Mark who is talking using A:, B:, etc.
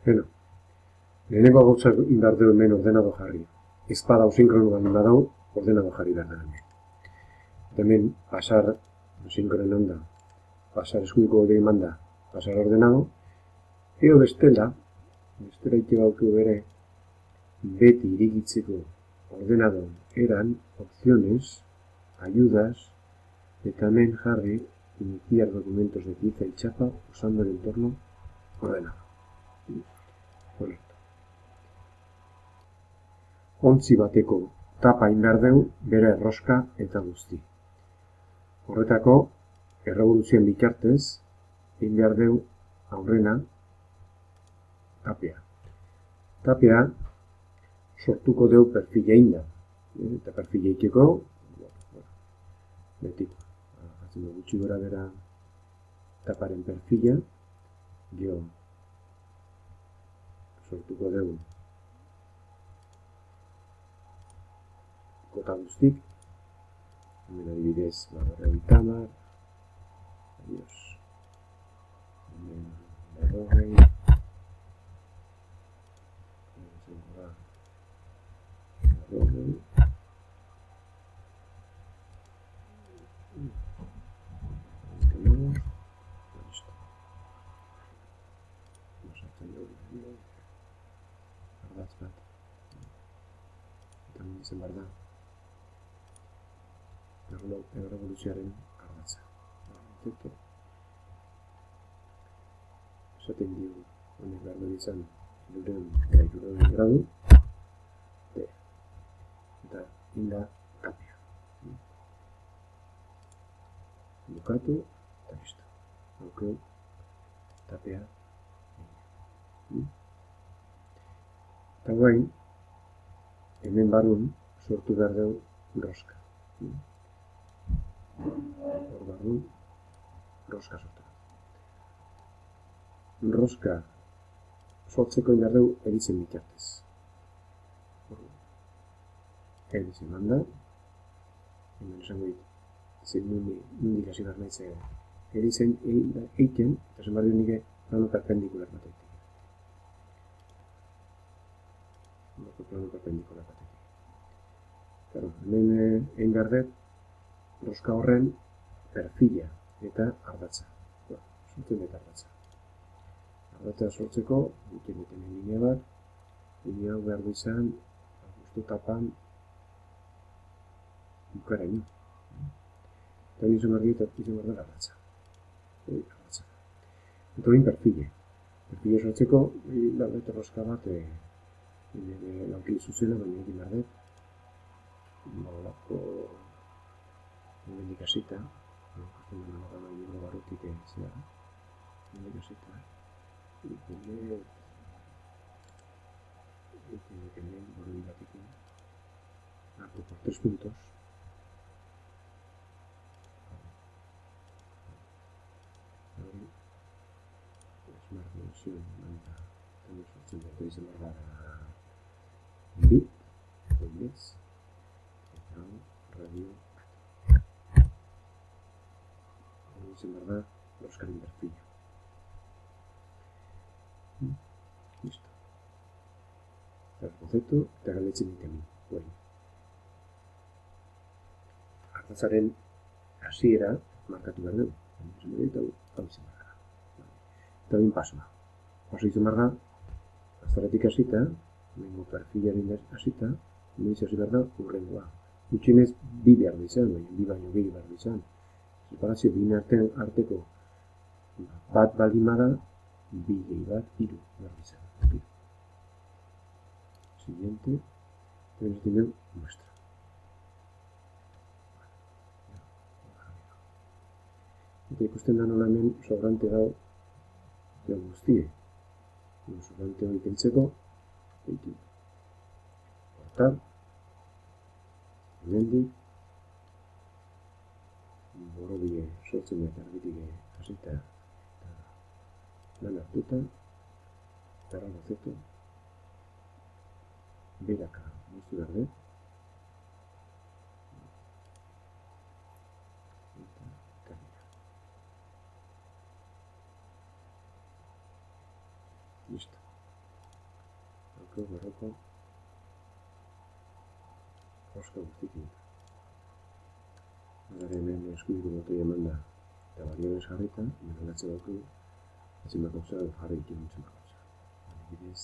A: Beno, lehenengo gautza indar du hemen ordenado jarri. Ez badau sinkrono baldin badau, ordenado jarri behar da hemen. Eta hemen, pasar sinkronon da, pasar eskuiko hori eman da, pasar ordenado, eo bestela ite bauku bere, beti irigitzeko ordenado eran opciones, ayudas, eta hemen jarri iniciar documentos de pieza y chapa usando el entorno ordenado. Correcto. Ontzi bateko tapa inberdeu bere erroska eta guzti. Horretako, errevoluzioen bitartez, inberdeu aurrena tapea. Tapea sortuko deu perfila inda. Eta perfila ikeko, betiko. Hatzen gutxi gora bera taparen perfila, gio sortuko deu kota guztik, hemen adibidez, barra tamar, adios, hemen berrogei, zen behar da errevoluzioaren ardatza. Esaten dio, honek behar dut izan, 200 gradu, eta inda tapia. Bukatu, eta listo. Haukeu, tapia. Eta guain, hemen barun sortu behar dugu roska. Hor barun, roska sortu. Roska sortzeko behar dugu eritzen bitartez. Eritzen handa, hemen esango dit, zein nundik hasi behar nahi zega. Eritzen eiken, eta zen behar dugu nire plano perpendikular batetik. Plano perpendikular batetik. Hemen egin behar dut, roska horren perfila eta ardatza. Sortzen dut ardatza. Ardatza sortzeko, duten linea bat, linea hau behar du izan, guztu tapan, bukaraino. Eta hori izan behar dut ardatza. Eta hori perfila. Perfila sortzeko, behar dut roska bat, laukil zuzena, baina egin behar dut, molako hemendik hasita, ikusten dena gana libro barrutik zera, hemendik hasita, hemen boroi batekin, hartu por 3 puntos, hori, Smart Dimension, manta, eta sortzen dut izan behar da, bit, bits, radio, hori izan behar da, roskaren perfila. Listo. Eta boceto, eta galdetzen dut hemen. Ardatzaren hasiera markatu behar dugu. Eta hau izan behar da. Eta bin pasoa. Paso izan behar da, aztaretik hasita, mengo perfilaren hasita, noiz hasi behar da, urrengoa. Gutxienez, bi behar izan, bi baino gehi behar izan. Separazio bin arteko bat baldin bada, bi gehi bat, 3 behar izan. Siguiente, tenemos dinero muestra. Eta ikusten da nola hemen sobrante dau guztie. Sobrante hori kentzeko, eitu. Hortar, hemendik, borobile sortzen eta argitik hasita, lan hartuta, eta boceto, beraka guzti behar dut, eta termina. Listo. barroko oska guztikin. Gara hemen eskubiko botoi eman da, eta barioen jarrita, hemen aldatze batu, etzin bako zera jarri ditu nintzen bako zera. Adibidez,